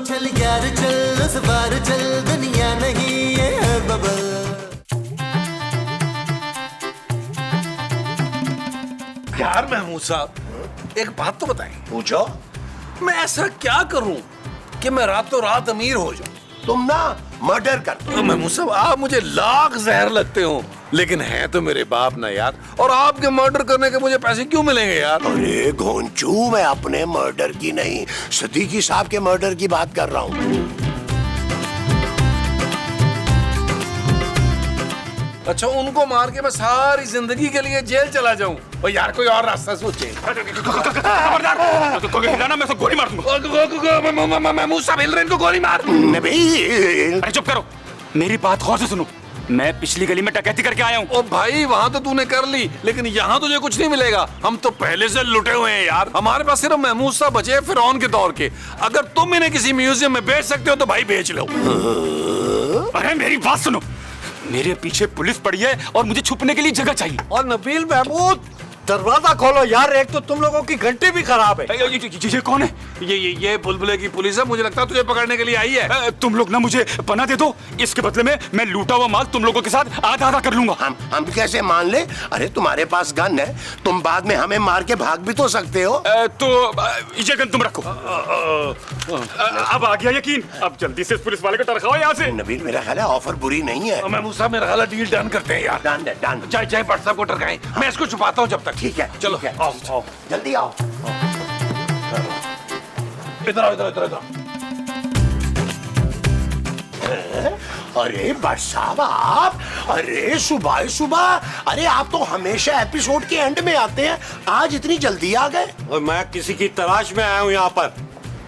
चल यार चल उस बार चल दुनिया नहीं ये है बबल। यार महमूद साहब एक बात तो बताएं। पूछो। मैं ऐसा क्या करूं कि मैं रातों रात अमीर हो जाऊं? तुम ना मर्डर कर दो। महमूद साहब आप मुझे लाख जहर लगते हो लेकिन हैं तो मेरे बाप ना यार, और आपके मर्डर करने के मुझे पैसे क्यों मिलेंगे यार? अरे घोंचू, मैं अपने मर्डर की नहीं सदीकी साहब के मर्डर की बात कर रहा हूँ। अच्छा उनको मार के मैं सारी जिंदगी के लिए जेल चला जाऊं? और यार कोई और रास्ता सोचे। खबरदार, मैं तो गोली मार दूंगा। महमूद साहब हिल रहे हैं, इनको गोली मार। नबील, अरे चुप करो, मेरी बात गौर से सुनो। मैं पिछली गली में डकैती करके आया हूँ। ओ भाई वहाँ तो तूने कर ली लेकिन यहाँ तुझे कुछ नहीं मिलेगा। हम तो पहले से लुटे हुए हैं यार। हमारे पास सिर्फ महमूद साहब बचे हैं फिरौन के दौर के। अगर तुम इन्हें किसी म्यूजियम में बेच सकते हो तो भाई बेच लो। अरे मेरी बात सुनो, मेरे पीछे पुलिस पड़ी है और मुझे छुपने के लिए जगह चाहिए। और नबील महमूद दरवाजा खोलो यार, एक तो तुम लोगों की घंटी भी खराब है। ये कौन है? ये बुलबुले की पुलिस है, मुझे लगता है तुझे पकड़ने के लिए आई है। तुम लोग ना मुझे पनाह दे दो, इसके बदले में मैं लूटा हुआ माल तुम लोगों के साथ आधा आधा कर लूंगा। हम कैसे मान ले? अरे तुम्हारे पास गन है, तुम बाद में हमें मार के भाग भी तो सकते हो। तो ये गन तुम रखो। अब आ गया यकीन। अब जल्दी से इस पुलिस वाले को टरकाओ यहाँ से। नबील मेरा ख्याल है ऑफर बुरी नहीं है। महमूद साहब मेरा ख्याल है डील डन करते हैं यार। डन। चाहे चाहे भट्ट साहब को टरकाएं, मैं इसको छुपाता हूँ जब तक। ठीक है चलो ठीक है। आओ जल्दी आओ। इधर आओ इधर। अरे भट्ट साहब आप, अरे सुबह सुबह, अरे आप तो हमेशा एपिसोड के एंड में आते हैं, आज इतनी जल्दी आ गए? और मैं किसी की तलाश में आया हूँ यहाँ पर।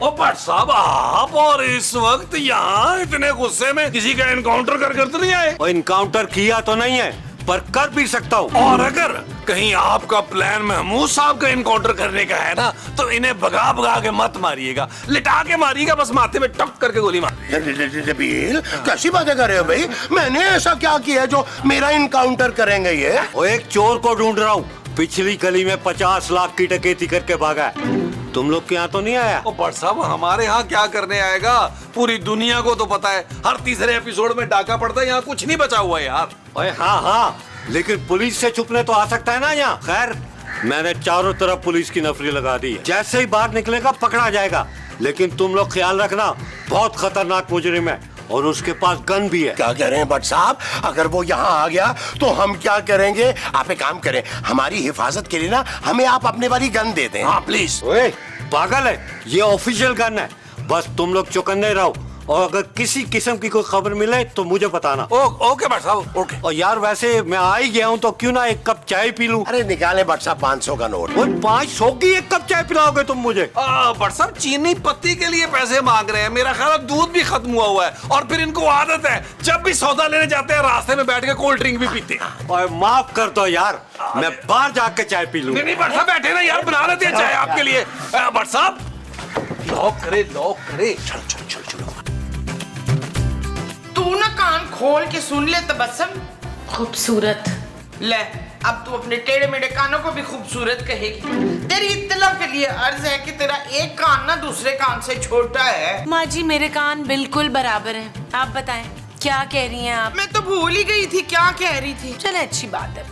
ओ भट्ट साहब आप और इस वक्त यहाँ इतने गुस्से में किसी का एनकाउंटर कर तो नहीं आए? और इनकाउंटर किया तो नहीं है पर कर भी सकता हूँ। और अगर कहीं आपका प्लान महमूद साहब का इनकाउंटर करने का है ना तो इन्हें भगा के मत मारिएगा, लिटा के मारिएगा, बस माथे में टक करके गोली मार। नबील कैसी बातें कर रहे हो भाई? मैंने ऐसा क्या किया जो मेरा इनकाउंटर करेंगे ये? और एक चोर को ढूंढ रहा हूँ, पिछली गली में 50 लाख की डकैती करके भागा है। तुम लोग के यहाँ तो नहीं आया? ओ भट्ट साहब हमारे यहाँ क्या करने आएगा? पूरी दुनिया को तो पता है हर तीसरे एपिसोड में डाका पड़ता है, यहाँ कुछ नहीं बचा हुआ है यार। अरे हाँ, लेकिन पुलिस से छुपने तो आ सकता है ना यहाँ। खैर मैंने चारों तरफ पुलिस की नफरी लगा दी है, जैसे ही बाहर निकलेगा पकड़ा जाएगा। लेकिन तुम लोग ख्याल रखना, बहुत खतरनाक मुजरिम है और उसके पास गन भी है। क्या कह रहे हैं भट्ट साहब? अगर वो यहाँ आ गया तो हम क्या करेंगे? आप एक काम करें, हमारी हिफाजत के लिए ना हमें आप अपने वाली गन दे दें। हाँ प्लीज। ओए पागल है, ये ऑफिशियल गन है, बस तुम लोग चौकन्ने रहो और अगर किसी किस्म की कोई खबर मिले तो मुझे बताना। ओके भट्ट साहब ओके। और यार वैसे मैं आ ही गया हूँ तो क्यों ना एक कप चाय पी लूं? अरे निकाले भट्ट साहब 500 का नोट। 500 की एक कप चाय पिलाओगे तुम मुझे? भट्ट साहब चीनी पत्ती के लिए पैसे मांग रहे हैं, मेरा ख्याल है दूध भी खत्म हुआ हुआ है और फिर इनको आदत है जब भी सौदा लेने जाते हैं रास्ते में बैठ के कोल्ड ड्रिंक भी पीते हैं। और माफ कर दो यार, मैं बाहर जाके चाय पी लूं। नहीं भट्ट साहब बैठे ना यार, बना लेते हैं चाय आपके लिए। भट्ट साहब लॉक करे। चलो। तू ना कान खोल के सुन ले तबस्सुम। खूबसूरत। ले अब तू अपने टेढ़े मेढ़े कानों को भी खूबसूरत कहेगी। तेरी इत्तला के लिए अर्ज है कि तेरा एक कान ना दूसरे कान से छोटा है। माँ जी मेरे कान बिल्कुल बराबर हैं। आप बताएं क्या कह रही हैं आप? मैं तो भूल ही गई थी क्या कह रही थी। चले अच्छी बात है।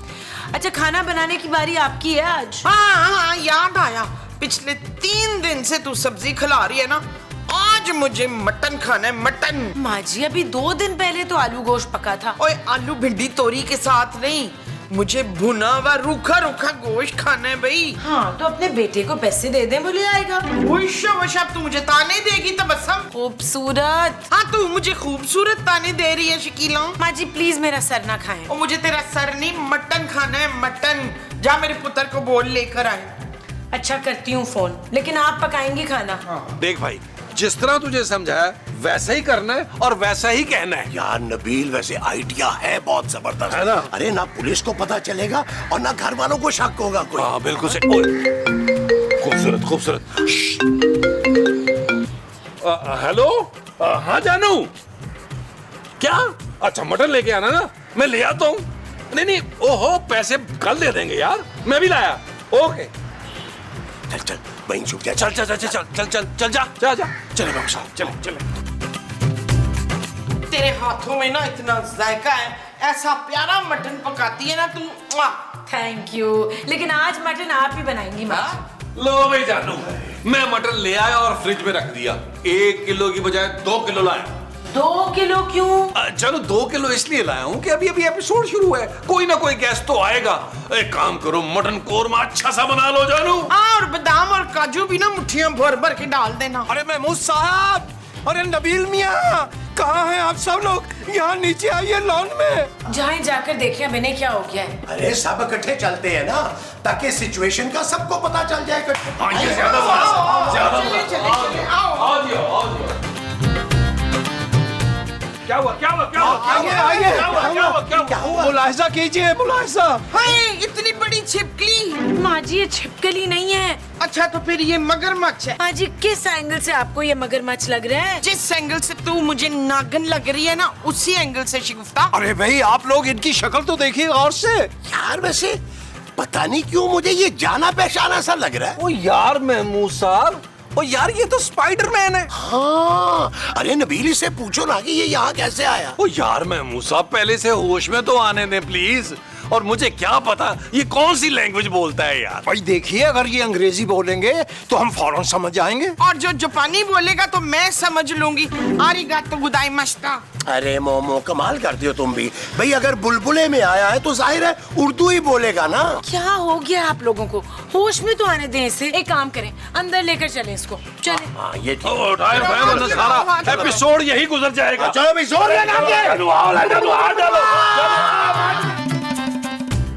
अच्छा खाना बनाने की बारी आपकी है आज। हाँ याद आया, पिछले 3 दिन से तू सब्जी खिला रही है ना, आज मुझे मटन खाना है, मटन। माँ जी अभी 2 दिन पहले तो आलू गोश्त पका था। ओए आलू भिंडी तोरी के साथ नहीं, मुझे भुना हुआ रूखा गोश्त खाना है भाई। हाँ तो अपने बेटे को पैसे दे दे, वो ले आएगा। अब तू मुझे ताने देगी तबस्सुम? खूबसूरत। हाँ तू मुझे खूबसूरत ताने दे रही है शकीला। माँ जी प्लीज मेरा सर ना खाएं। और मुझे तेरा सर नहीं मटन खाना है, मटन। जा मेरे पुत्र को बोल लेकर आए। अच्छा करती हूँ फोन, लेकिन आप पकाएंगी खाना? देख भाई जिस तरह तुझे समझाया वैसा ही करना है और वैसा ही कहना है। यार नबील वैसे आइडिया है बहुत जबरदस्त है ना? अरे ना पुलिस को पता चलेगा और ना घर वालों को शक होगा कोई। हाँ बिल्कुल से। खूबसूरत। हेलो हाँ जानू, क्या? अच्छा मटन लेके आना ना, मैं ले आता हूँ। नहीं ओहो पैसे कल दे देंगे यार, मैं भी लाया। ओके चल वहीं छुप जा। चल चल चल चल चल चल चल जा जा जा चले बाबू साहब चले चले। तेरे हाथों में ना इतना जायका है, ऐसा प्यारा मटन पकाती है ना तू। थैंक यू, लेकिन आज मटन आप ही बनाएंगी माँ जी। लो भाई जानू, मैं मटन ले आया और फ्रिज में रख दिया। 1 किलो की बजाय 2 किलो लाया। 2 किलो क्यों? जानू 2 किलो इसलिए लाया हूँ कि अभी अभी एपिसोड शुरू है, कोई ना कोई गेस्ट तो आएगा। एक काम करो, मटन कोरमा अच्छा सा बना लो जानू। और बादाम और काजू भी ना मुट्ठियां भर भर के डाल देना। अरे महमूद साहब, अरे नबील मियाँ, कहाँ हैं आप सब लोग? यहाँ नीचे आइए लॉन में। जाएं जाकर देखें मैंने क्या हो गया है। अरे सब इकट्ठे चलते हैं ना, ताकि सिचुएशन का सबको पता चल जाए। ये ज्यादा ज्यादा चले चले चले आओ। क्या हुआ क्या हुआ क्या हुआ आइए, आइए। क्या हुआ क्या हुआ क्या हुआ? मुलाहिजा कीजिए, मुलाहिजा। हाय, इतनी बड़ी छिपकली। माँ जी ये छिपकली नहीं है। अच्छा तो फिर ये मगरमच्छ है। माँ जी किस एंगल से आपको ये मगरमच्छ लग रहा है? जिस एंगल से तू मुझे नागन लग रही है ना, उसी एंगल से शिगुफ्ता। अरे भाई, आप लोग इनकी शक्ल तो देखिए गौर से। यार वैसे पता नहीं क्यों मुझे ये जाना पहचाना सा लग रहा है। ओ यार महमूद साहब, ओ यार ये तो स्पाइडरमैन है। हाँ, अरे नबील से पूछो ना कि ये यहाँ कैसे आया। ओ यार महमूद साहब, पहले से होश में तो आने दें प्लीज। और मुझे क्या पता ये कौन सी लैंग्वेज बोलता है यार। भाई देखिए, अगर ये अंग्रेजी बोलेंगे तो हम फौरन समझ जाएंगे। और जो जापानी बोलेगा तो मैं समझ लूंगी। आरिगातो गोजाइमासिता। अरे मोमो, कमाल करते हो तुम भी। भाई अगर बुलबुले में आया है तो जाहिर है उर्दू ही बोलेगा ना। क्या हो गया आप लोगों को? होश में तो आने दें इसे। एक काम करें, अंदर लेकर चलें इसको। चलें। हाँ ये ठीक। उठाए उठाए, वरना सारा एपिसोड यही गुजर जाएगा। चलो भाई, जोर लगा के।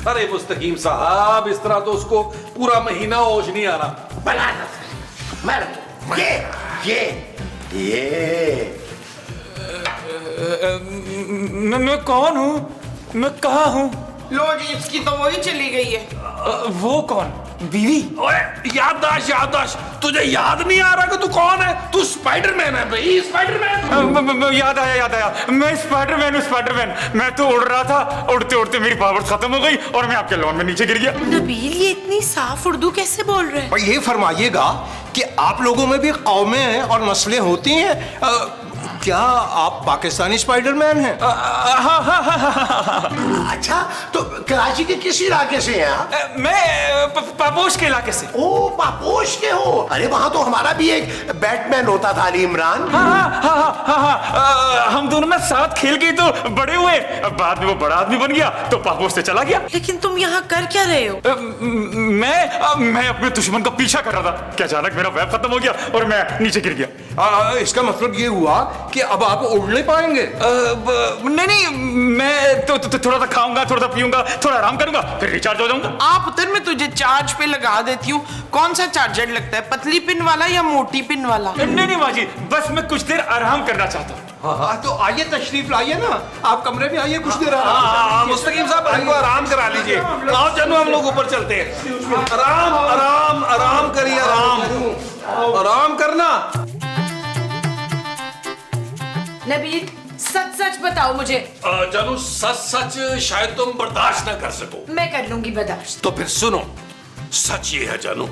अरे मुस्तकीम साहब, इस तरह तो उसको पूरा महीना होश नहीं आ रहा। ये मैं कौन हूँ? मैं कहाँ हूँ? लो जी, इसकी तो वही चली गई है। वो कौन? बीवी? ओए याददाश्त याददाश्त, तुझे याद नहीं आ रहा कि तू कौन है? तू स्पाइडरमैन है भाई, स्पाइडरमैन। याद आया, मैं स्पाइडरमैन। मैं तो उड़ रहा था, उड़ते उड़ते मेरी पावर खत्म हो गई और मैं आपके लॉन में नीचे गिर गया। नबील ये इतनी साफ उर्दू कैसे बोल रहे हैं? और ये फरमाइएगा कि आप लोगों में भी कौमें और नस्लें होती हैं। क्या आप पाकिस्तानी स्पाइडरमैन हैं? अच्छा, तो कराची के किस इलाके से हैं आप? मैं पापोश के इलाके से। ओ, पापोश के हो? अरे वहाँ तो हमारा भी एक बैटमैन होता था, अली इमरान। हाँ, हम दोनों ना साथ खेल के तो बड़े हुए। बाद में वो बड़ा आदमी बन गया तो पापोश से चला गया। लेकिन तुम यहाँ कर क्या रहे हो? मैं अपने दुश्मन का पीछा कर रहा था कि अचानक मेरा वेब खत्म हो गया और मैं नीचे गिर गया। इसका मतलब ये हुआ कि अब आप उड़ नहीं पाएंगे। नहीं, मैं तो थोड़ा सा खाऊंगा, थोड़ा सा पीऊंगा, थोड़ा आराम करूंगा, फिर रिचार्ज हो जाऊंगा। आप उधर, मैं तुझे चार्ज पे लगा देती हूँ। कौन सा चार्जर लगता है, पतली पिन वाला या मोटी पिन वाला? नहीं माजी, बस मैं कुछ देर आराम करना चाहता हूँ। हाँ, तो आइए, तशरीफ लाइए ना, आप कमरे में आइए, कुछ देर हाँ, मुस्तकीम साहब हमको आराम करा लीजिए। आओ जानू, हम लोग ऊपर चलते हैं। आराम आराम आराम करिए, आराम करना। नबील सच सच बताओ मुझे। जानू, सच सच शायद तुम बर्दाश्त ना कर सको। मैं कर लूंगी बर्दाश्त। तो फिर सुनो, सच ये है जानू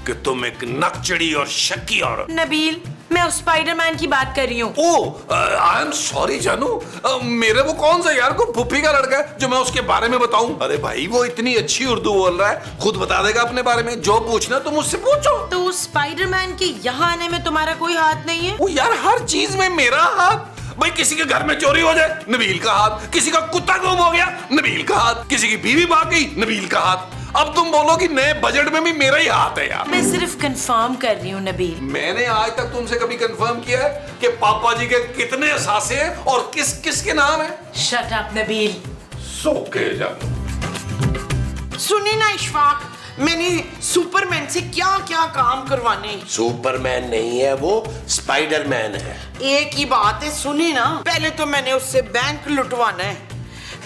कि तुम एक नकचड़ी और शक्की औरत। नबील, मैं उस स्पाइडरमैन की बात कर रही हूँ। ओ, आई एम सॉरी जानू, मेरे वो कौन सा यार को फुफी का लड़का है जो मैं उसके बारे में बताऊं? अरे भाई, वो इतनी अच्छी उर्दू बोल रहा है, खुद बता देगा अपने बारे में। जो पूछना तुम उससे पूछो। तो उस स्पाइडरमैन के यहाँ आने में तुम्हारा कोई हाथ नहीं है? वो यार हर चीज में मेरा हाथ। भाई किसी के घर में चोरी हो जाए, नबील का हाथ। किसी का कुत्ता गुम हो गया, नबील का हाथ। किसी की बीवी भाग गई, नबील का हाथ। अब तुम बोलो कि नए बजट में भी मेरा ही हाथ है यार। मैं सिर्फ कंफर्म कर रही हूँ नबील। मैंने आज तक तुमसे कभी कंफर्म किया है कि पापा जी के कितने असासे हैं और किस किस के नाम है? Shut up Nabeel. सोके जा। सुनी ना इशफाक, मैंने सुपरमैन से क्या क्या काम करवाने। सुपरमैन नहीं है वो, स्पाइडरमैन है। एक ही बात है, सुनी ना। पहले तो मैंने उससे बैंक लुटवाना है,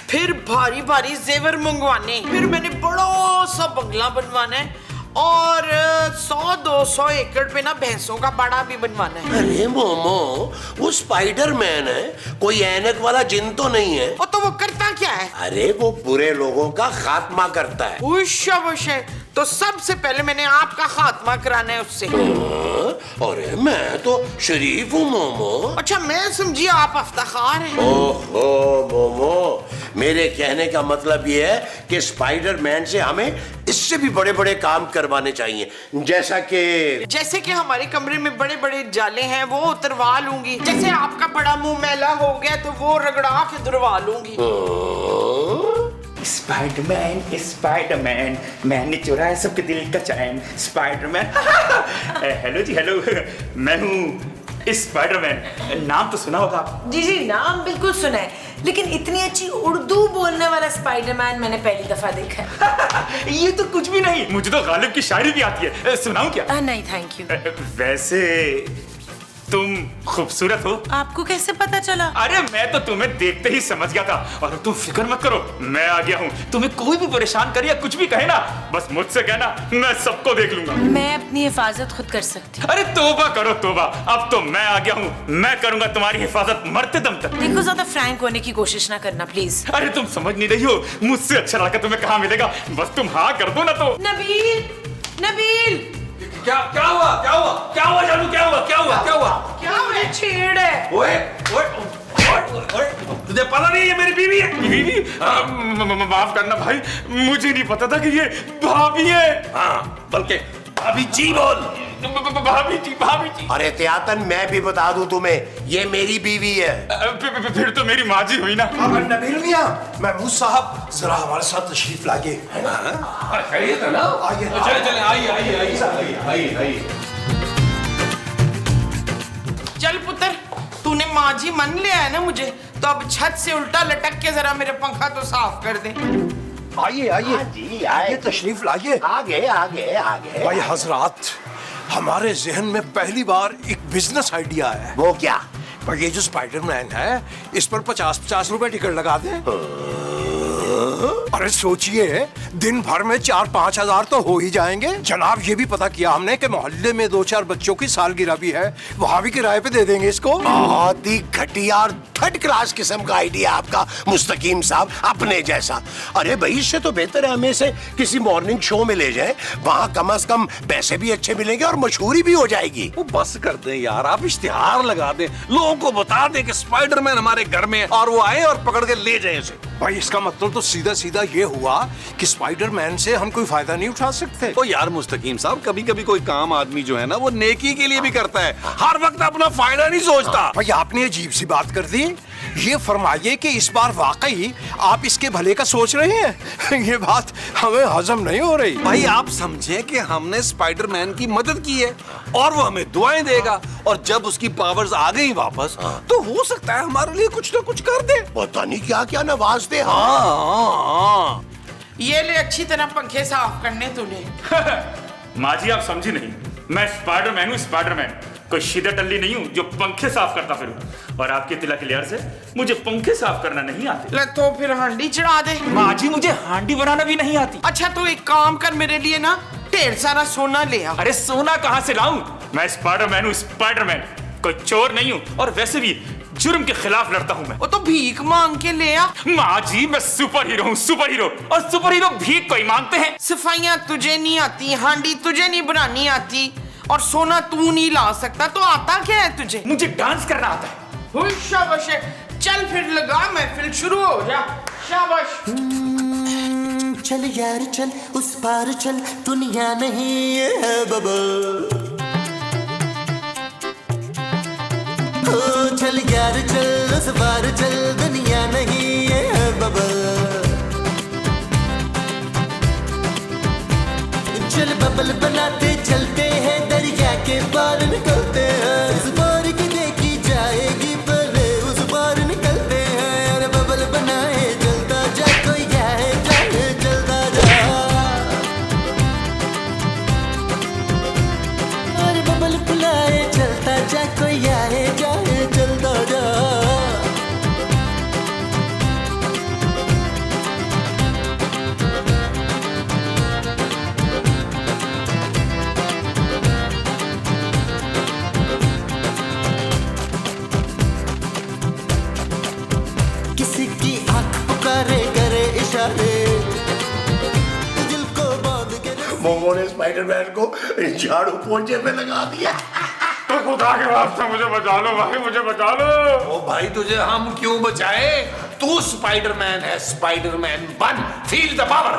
फिर भारी भारी जेवर मंगवाने, फिर मैंने बड़ा सा बंगला बनवाना है और 100-200 एकड़ पे ना भैंसों का बाड़ा भी बनवाना है। अरे मोमो, वो स्पाइडरमैन है, कोई ऐनक वाला जिन तो नहीं है। और तो वो करता क्या है? अरे वो बुरे लोगों का खात्मा करता है। उश तो सबसे पहले मैंने आपका खात्मा कराना है उससे। अरे मैं तो शरीफ हूँ मोमो। अच्छा, मैं समझी आप अफ्ताखार हैं। ओहो मोमो, मेरे कहने का मतलब ये है कि स्पाइडरमैन से हमें इससे भी बड़े बड़े काम करवाने चाहिए, जैसे कि हमारे कमरे में बड़े बड़े जाले हैं वो उतरवा लूंगी। जैसे आपका बड़ा मुंह मैला हो गया तो वो रगड़ा के धुलवा लूंगी। स्पाइडरमैन स्पाइडरमैन, मैंने चुराया सबके दिल का चैन। स्पाइडरमैन हेलो जी, हेलो, मैं हूँ स्पाइडरमैन। नाम तो सुना होगा आप? जी जी, नाम बिल्कुल सुना है, लेकिन इतनी अच्छी उर्दू बोलने वाला स्पाइडरमैन मैंने पहली दफा देखा है। ये तो कुछ भी नहीं, मुझे तो गालिब की शायरी भी आती है, सुनाऊं क्या? नहीं थैंक यू। वैसे तुम खूबसूरत हो। आपको कैसे पता चला? अरे मैं तो तुम्हें देखते ही समझ गया था। और तुम फिक्र मत करो, मैं आ गया हूँ। तुम्हें कोई भी परेशान करे या कुछ भी कहे ना, बस मुझसे कहना, मैं सबको देख लूंगा। मैं अपनी हिफाजत खुद कर सकती हूँ। अरे तौबा करो तौबा, अब तो मैं आ गया हूँ, मैं करूंगा तुम्हारी हिफाजत मरते दम तक। देखो, ज्यादा फ्रैंक होने की कोशिश ना करना प्लीज। अरे तुम समझ नहीं रही हो, मुझसे अच्छा लड़का तुम्हें कहाँ मिलेगा, बस तुम हाँ कर दो ना तो। नबील, नबील, क्या हुआ जानू, क्या हुआ? छेड़ है। ओए, तुझे पता नहीं ये मेरी बीवी है? बीवी? माफ करना भाई, मुझे नहीं पता था कि ये भाभी है। हाँ, बल्कि भाभी जी बोल। भाभी जी। अरे त्यातन, मैं भी बता दूं तुम्हें, ये मेरी बीवी है। फिर तो मेरी माँ जी हुई ना। नबील मियां, महमूद साहब जरा हमारे साथ तशरीफ लाइए। खैरियत है ना? आइए। चले आइए। चल पुत्र, तूने माँ जी मन लिया है ना मुझे, तो अब छत से उल्टा लटक के जरा मेरे पंखा तो साफ कर दे। आइए, आइए, तशरीफ लाइए। आगे। भाई हजरात, हमारे जहन में पहली बार एक बिजनेस आइडिया है। वो क्या? भाई ये जो स्पाइडरमैन है, इस पर 50-50 रुपए टिकट लगा दें। अरे सोचिए, दिन भर में 4-5 हजार तो हो ही जाएंगे। जनाब, ये भी पता किया हमने कि मोहल्ले में 2-4 बच्चों की सालगिरह भी है, वहाँ भी किराए पे दे देंगे इसको। बहुत ही घटिया और थर्ड क्लास किस्म का आइडिया आपका मुस्तकीम साहब, अपने जैसा। अरे भाई, इससे तो बेहतर है हमें से किसी मॉर्निंग शो में ले जाएं, वहाँ कम से कम पैसे भी अच्छे मिलेंगे और मशहूरी भी हो जाएगी। वो बस कर दें यार, आप इश्तिहार लगा दें, लोगों को बता दें कि स्पाइडरमैन हमारे घर में है और वो आए और पकड़ के ले जाए उसे। भाई इसका मतलब तो सीधा सीधा ये हुआ कि स्पाइडरमैन से हम कोई फायदा नहीं उठा सकते। ओ यार मुस्तकीम साहब, कभी कभी कोई काम आदमी जो है ना वो नेकी के लिए भी करता है, हर वक्त अपना फायदा नहीं सोचता। भाई आपने अजीब सी बात कर दी। ये फरमाइए कि इस बार वाकई आप इसके भले का सोच रहे हैं? ये बात हमें हजम नहीं हो रही। भाई आप समझे कि हमने स्पाइडरमैन की मदद की है और वो हमें दुआएं देगा, और जब उसकी पावर्स आ गई वापस तो हो सकता है हमारे लिए कुछ ना कुछ कर दे। पता नहीं क्या क्या नवाज दे। हाँ। ये ले अच्छी तरह पंखे साफ करने तूने। माँ जी आप समझी नहीं, मैं स्पाइडरमैन हूँ, स्पाइडरमैन, कोई सीधा टल्ली नहीं हूँ जो पंखे साफ करता फिरूं। और आपके तिलक क्लियर से मुझे पंखे साफ करना नहीं आते। ले तो फिर हांडी चढ़ा दे। माँ जी मुझे हांडी बनाना भी नहीं आती। अच्छा तो एक काम कर, मेरे लिए ना ढेर सारा सोना ले आ। अरे सोना कहाँ से लाऊं? मैं स्पाइडरमैन हूँ, स्पाइडरमैन, कोई चोर नहीं हूँ, और वैसे भी जुर्म के खिलाफ लड़ता हूँ मैं। वो तो भीख मांग के ले आ। माँ जी मैं सुपर हीरो हूँ, सुपर हीरो, और सुपर हीरो भीख कोई मांगते हैं? सफाइयाँ तुझे नहीं आती, हांडी तुझे नहीं बनानी आती, और सोना तू नहीं ला सकता, तो आता क्या है तुझे? मुझे डांस करना आता है। हुई शाबाश, चल फिर लगा महफिल शुरू हो जा। शाबाश। चल यार चल, उस पार चल, दुनिया नहीं ये है बबल। चल यार चल, उस पार चल, दुनिया नहीं ये है बबल। चल बबल बनाते चलते हैं, दरिया के पार निकलते हैं, इस पार की देखी जाएगी पहले उस पार निकलते हैं। अरे बबल बनाए चलता जा, कोई जाए जाए चलता जा। अरे बबल बुलाए चलता जा, कोई आए जाए चलता जा। मोमो ने स्पाइडरमैन को झाड़ू पोंछे पे लगा दिया। तो खुदा के वास्ते मुझे बचा लो भाई, मुझे बचा लो। ओ भाई तुझे हम क्यों बचाए? तू स्पाइडरमैन है, स्पाइडरमैन बन, फील द पावर।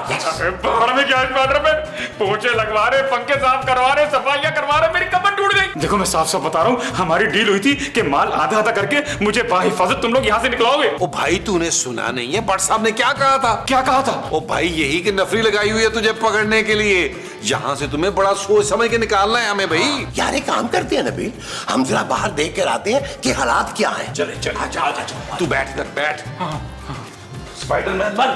बाहर में क्या स्पाइडरमैन, पोंछे लगवा रहे, पंखे साफ करवा रहे, सफाइयां करवा रहे, मेरी कमर टूट गई। देखो मैं साफ साफ बता रहा हूँ, हमारी डील हुई थी कि माल आधा आधा करके मुझे बाहिफाजत तुम लोग यहाँ से निकलाओगे। ओ भाई तूने सुना नहीं है भट्ट साहब ने क्या कहा था? क्या कहा था? ओ भाई यही कि नफरी लगाई हुई है तुझे पकड़ने के लिए। यहाँ से तुम्हें बड़ा सोच समझ के निकालना है हमें भाई। यार एक काम करते हैं नबील, हम जरा बाहर देख कर आते हैं कि हालात क्या हैं। चले चले, आजा तू बैठ इधर बैठ। स्पाइडरमैन बन।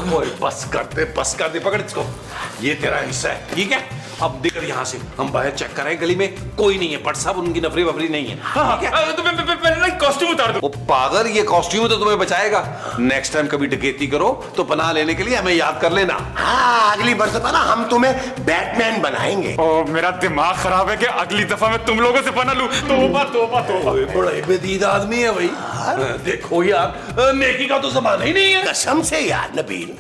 ओए बस कर दे, पकड़ इसको। ये तेरा हिस्सा है, ठीक है? अब निकल यहाँ से, हम बाहर चेक कर रहे हैं गली में कोई नहीं है। भट्ट साहब उनकी नफरी वफरी नहीं है, ठीक है? तो पहले कॉस्ट्यूम उतार दो। ओ पागल, ये कॉस्ट्यूम तो तुम्हें बचाएगा। नेक्स्ट टाइम कभी डकैती करो तो पनाह लेने के लिए हमें याद कर लेना। हाँ, अगली बरसत ना हम तुम्हें बैटमैन बनाएंगे। ओ मेरा दिमाग खराब है कि अगली दफा मैं तुम लोगों से पना लूं। तौबा तौबा तौबा। ओए बड़ा बेदीद आदमी है भाई। देखो यार, नेकी का तो जमाना ही नहीं है। कसम से यार नबील।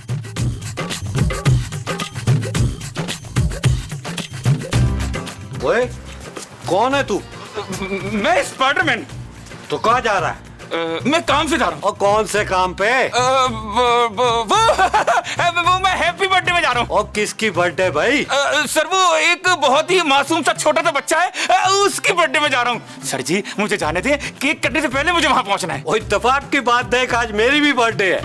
ओए कौन है तू? मैं स्पाइडरमैन। तो कहाँ जा रहा है? मैं काम से जा रहा हूँ। और कौन से काम पे? वो मैं हैप्पी बर्थडे में जा रहा हूँ। और किसकी बर्थडे भाई? सर वो एक बहुत ही मासूम सा छोटा सा बच्चा है, उसकी बर्थडे में जा रहा हूँ। सर जी मुझे जाने दें, केक कटने से पहले मुझे वहाँ पहुँचना है। ओए इत्तेफाक की बात देख, आज मेरी भी बर्थडे है।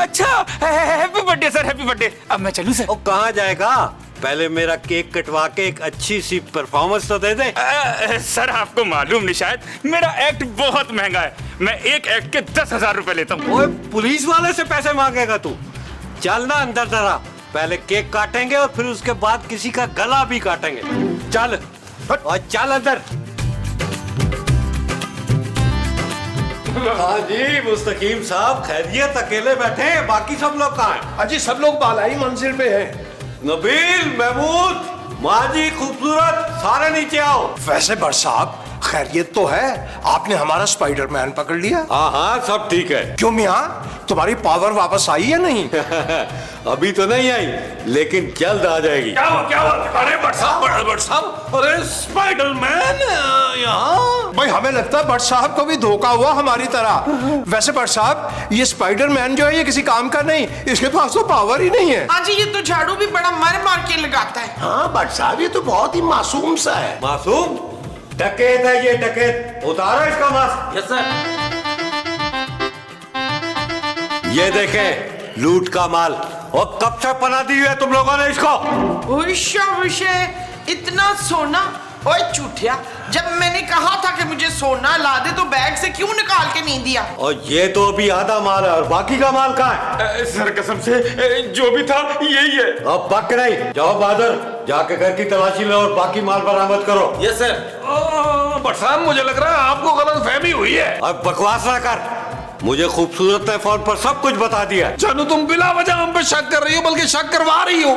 अच्छा happy birthday sir, happy birthday. अब मैं चलूँ सर? और कहाँ जाएगा? पहले मेरा केक कटवा के एक अच्छी सी परफॉर्मेंस तो दे दे। सर आपको मालूम नहीं शायद, मेरा एक्ट बहुत महंगा है। मैं एक एक्ट के 10,000 रुपए लेता हूँ। ओए पुलिस वाले से पैसे मांगेगा तू? चल ना अंदर जरा, पहले केक काटेंगे और फिर उसके बाद किसी का गला भी काटेंगे। चल और चल अंदर। हाँ जी मुस्तकीम साहब, खैरियत? अकेले बैठे हैं, बाकी सब लोग कहाँ हैं? अजी सब लोग बालाई मंजिल पे हैं। नबील, महमूद, माजी, खूबसूरत, सारे नीचे आओ। वैसे भट्ट साहब खैरियत तो है, आपने हमारा स्पाइडरमैन पकड़ लिया। हाँ हाँ सब ठीक है। क्यों मियाँ, तुम्हारी पावर वापस आई या नहीं? अभी तो नहीं आई, लेकिन जल्द आ जाएगी। क्या हुआ? अरे भट्ट साहब, अरे स्पाइडरमैन यहाँ। भाई हमें लगता है भट्ट साहब को भी धोखा हुआ हमारी तरह। वैसे भट्ट साहब ये स्पाइडरमैन जो है ये किसी काम का नहीं, इसके पास तो पावर ही नहीं है। हाँ जी, ये तो झाड़ू भी बड़ा मार मार के लगाता है। हाँ भट्ट साहब, ये तो बहुत ही मासूम सा है। मासूम? डकैत है ये, डकैत। उतारो इसका मास्क। Yes sir. ये देखें लूट का माल। और कब से पना दी है तुम लोगों ने इसको? विषय इतना सोना। ओए झूठिया, जब मैंने कहा था कि मुझे सोना ला दे तो बैग से क्यों निकाल के नहीं दिया? और ये तो अभी आधा माल है, और बाकी का माल कहाँ है? सर कसम से जो भी था यही है। अब बक नहीं, जाओ बहादुर, जाके घर की तलाशी लो और बाकी माल बरामद करो। Yes sir. भट्ट साहब मुझे लग रहा है आपको गलतफहमी हुई है। अब बकवास ना कर, मुझे खूबसूरत ने फोन पर सब कुछ बता दिया। जानू तुम बिला वजह हम पे शक कर रही हो, बल्कि शक करवा रही हो।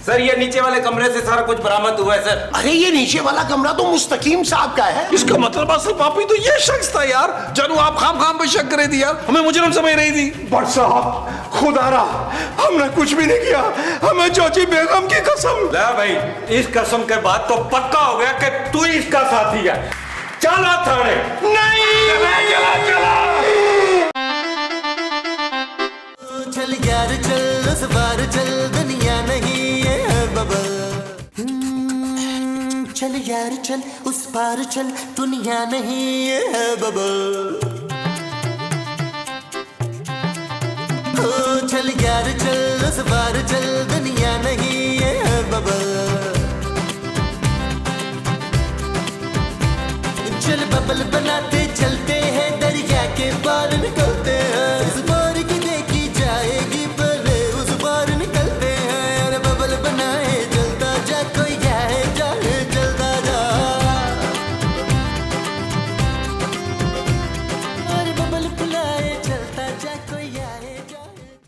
सर ये नीचे वाले कमरे से सारा कुछ बरामद हुआ है सर। अरे ये नीचे वाला कमरा तो मुस्तकीम साहब का है। इसका मतलब असल पापी तो ये शख्स था यार। जानू आप खाम पे शक करे थी यार, हमें मुजरिम समझ रही थी। भट्ट साहब खुदारा हमने कुछ भी नहीं किया, हमें चौची बेगम की कसम। ले भाई, इस कसम के बाद तो पक्का हो गया कि तू ही इसका साथी है। चला थाने। नहीं चला। चल यार चल, उस बार चल, दुनिया नहीं है बबल। चल यार चल, उस पार चल, दुनिया नहीं है बबल। चल यार चल, उस बार चल, दुनिया